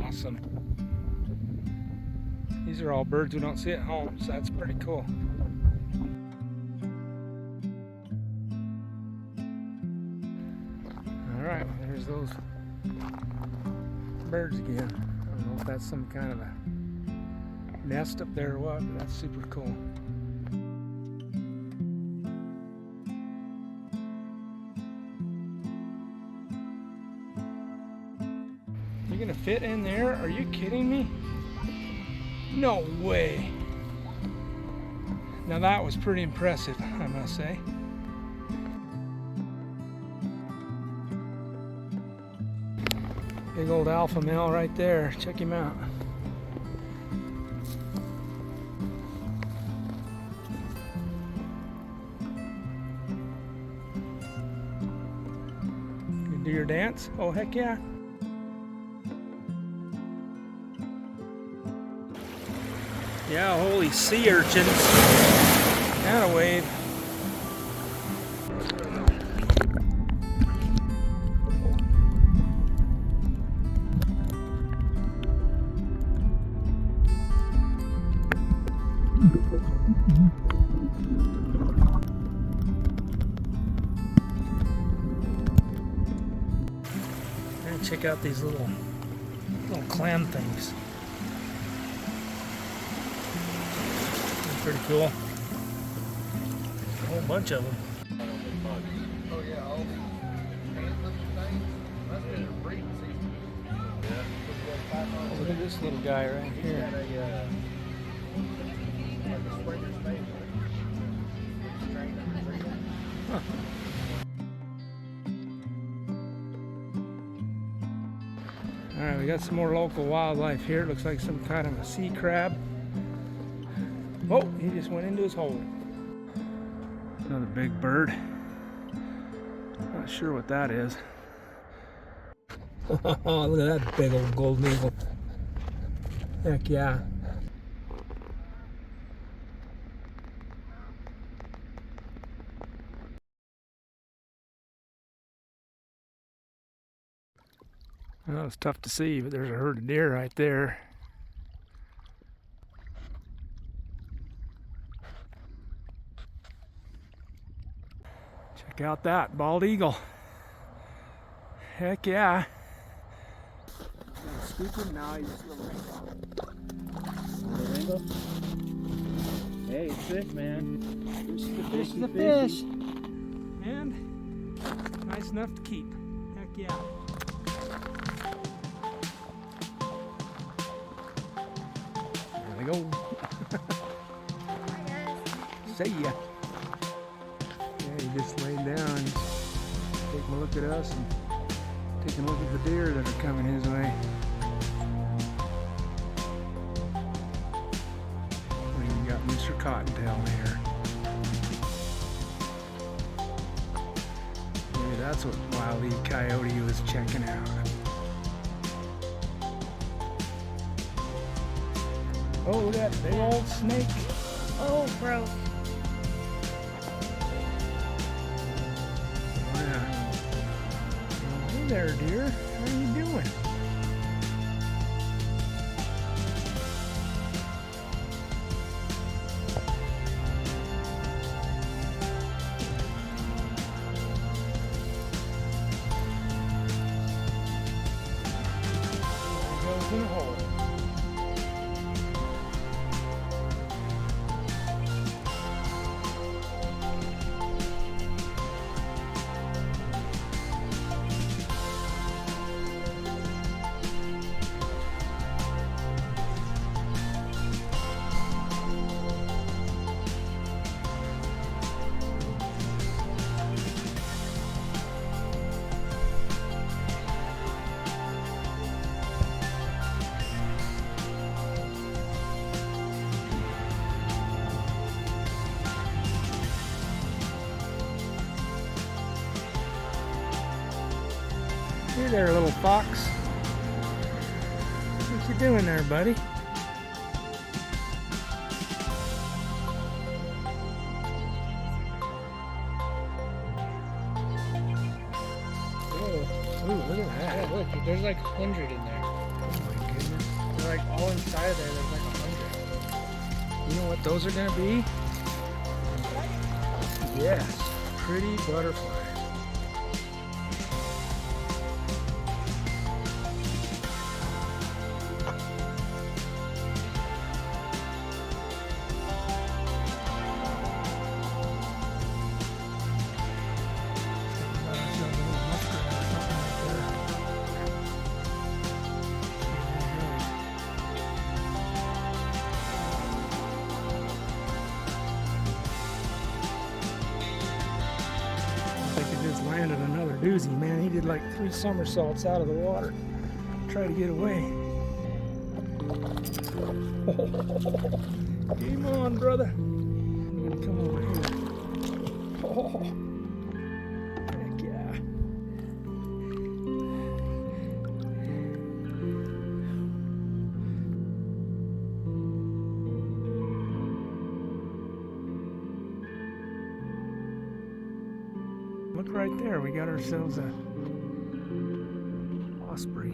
awesome. These are all birds we don't see at home, so that's pretty cool. Alright, well, there's those birds again. I don't know if that's some kind of a nest up there or what, but that's super cool. You're gonna fit in there? Are you kidding me? No way. Now that was pretty impressive, I must say. Big old alpha male right there. Check him out. You do your dance? Oh, heck yeah. Yeah, holy sea urchins. And a wave. And check out these little clam things. Pretty cool. A whole bunch of them. Oh yeah, all these things. That's been a breeding season. Look at this little guy right here. Like a springer's face. Huh. Alright, we got some more local wildlife here. It looks like some kind of a sea crab. Oh, he just went into his hole. Another big bird. Not sure what that is. Look at that big old golden eagle. Heck yeah. Well, it's tough to see, but there's a herd of deer right there. Check out that bald eagle. Heck yeah. Stupid, now he's just a little rainbow. Hey, it's fish, man. Fish is a fish. And nice enough to keep. Heck yeah. There they go. See ya. He just laid down, taking a look at us and taking a look at the deer that are coming his way. We even got Mr. Cottontail here. Maybe that's what Wile E. Coyote was checking out. Oh, look at that big old snake. Oh, bro. Hey there, dear. How are you doing? There he goes in a hole. Hey there, little fox. What you doing there, buddy? Oh, ooh, look at that. Yeah, look, there's like 100 in there. Oh my goodness. like all inside there, there's like 100. You know what those are gonna be? Yes, pretty butterflies. Landed another doozy, man. He did like 3 somersaults out of the water. Try to get away. Game on, brother. I'm gonna come over here. Oh, heck yeah. Look right there, we got ourselves a osprey.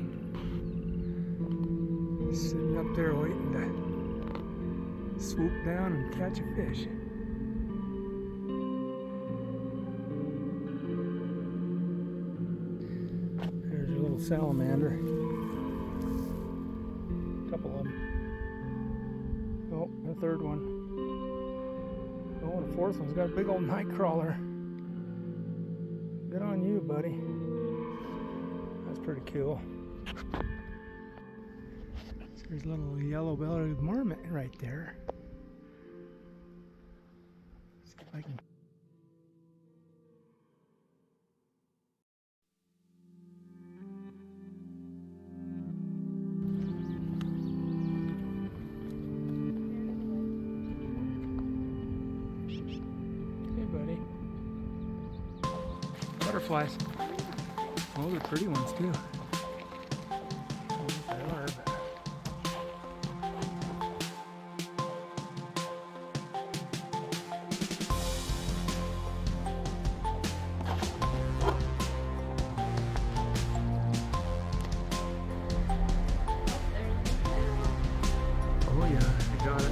Sitting up there waiting to swoop down and catch a fish. There's your little salamander. A couple of them. Oh, the third one. Oh, the fourth one's got a big old night crawler. Good on you, buddy. That's pretty cool. There's a little yellow-bellied marmot right there. Let's see if I can. Hey, buddy. Butterflies. Oh, they're pretty ones too. They are. Oh yeah, I got it.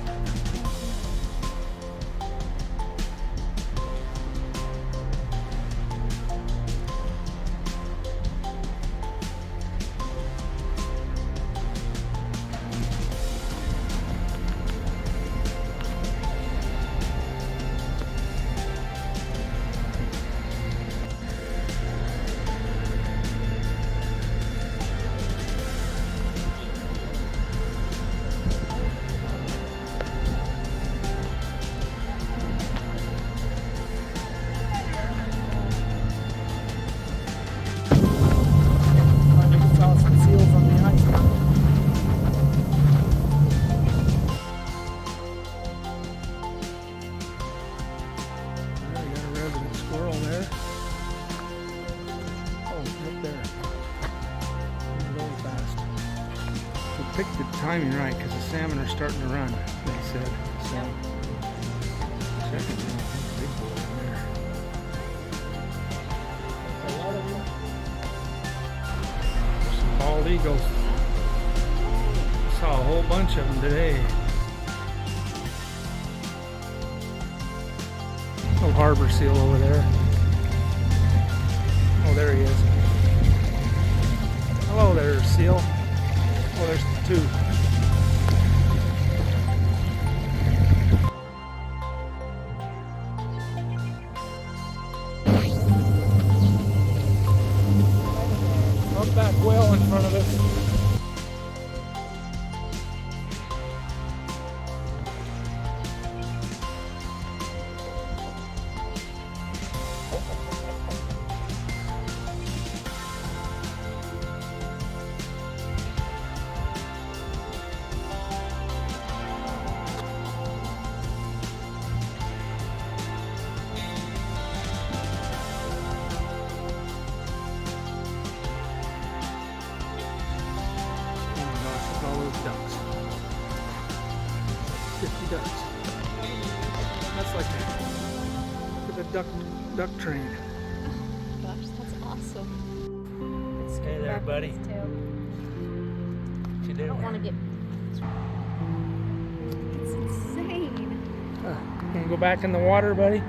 Picked the timing right because the salmon are starting to run, they said. So, check it out. Big boy in there. A lot of them. Some bald eagles. Saw a whole bunch of them today. Little harbor seal over there. Oh, there he is. Hello there, seal. Oh, there's 2. Humpback whale in front of us. Ducks. 50 ducks. That's like the duck train. Gosh, that's awesome. Hey there, buddy. What you I doing? don't want to get It's insane. Wanna go back in the water, buddy?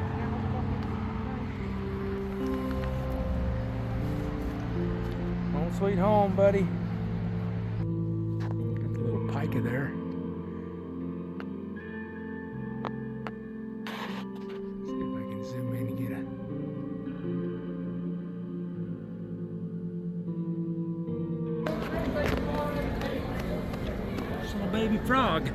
Home sweet home, buddy. Got the little pica there. See if I can zoom in and get a. There's a little baby frog.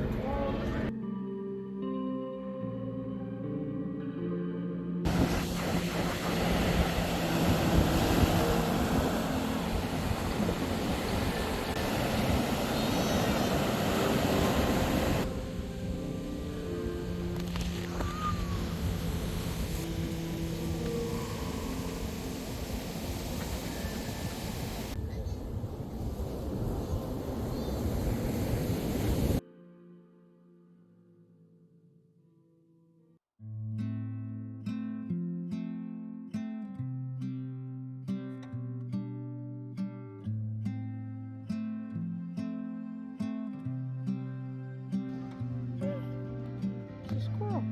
Squirrel.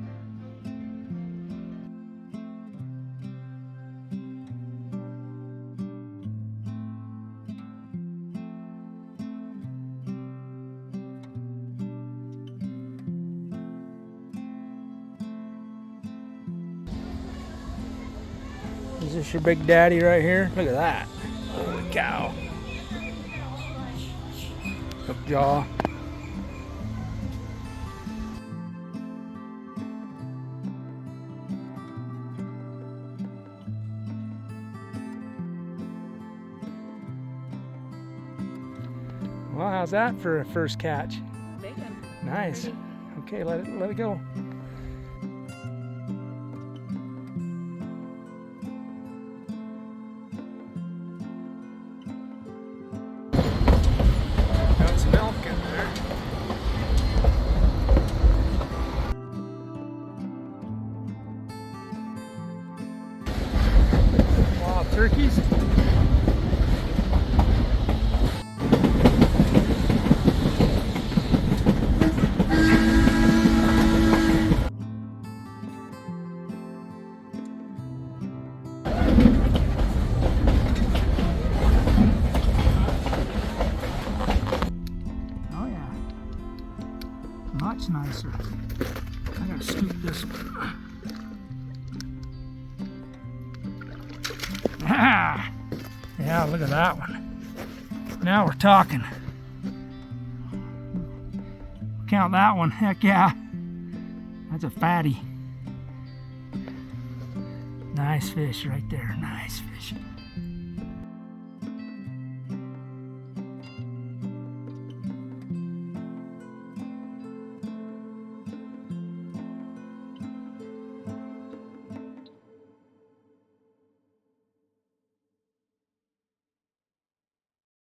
Is this your big daddy right here? Look at that. Holy cow. Hook jaw. Well, how's that for a first catch? Big one. Nice. Okay, let it go. Got some elk in there. Wild turkeys. Much nicer. I gotta scoop this one. Ah! Yeah, look at that one. Now we're talking. Count that one. Heck yeah. That's a fatty. Nice fish right there. Nice fish.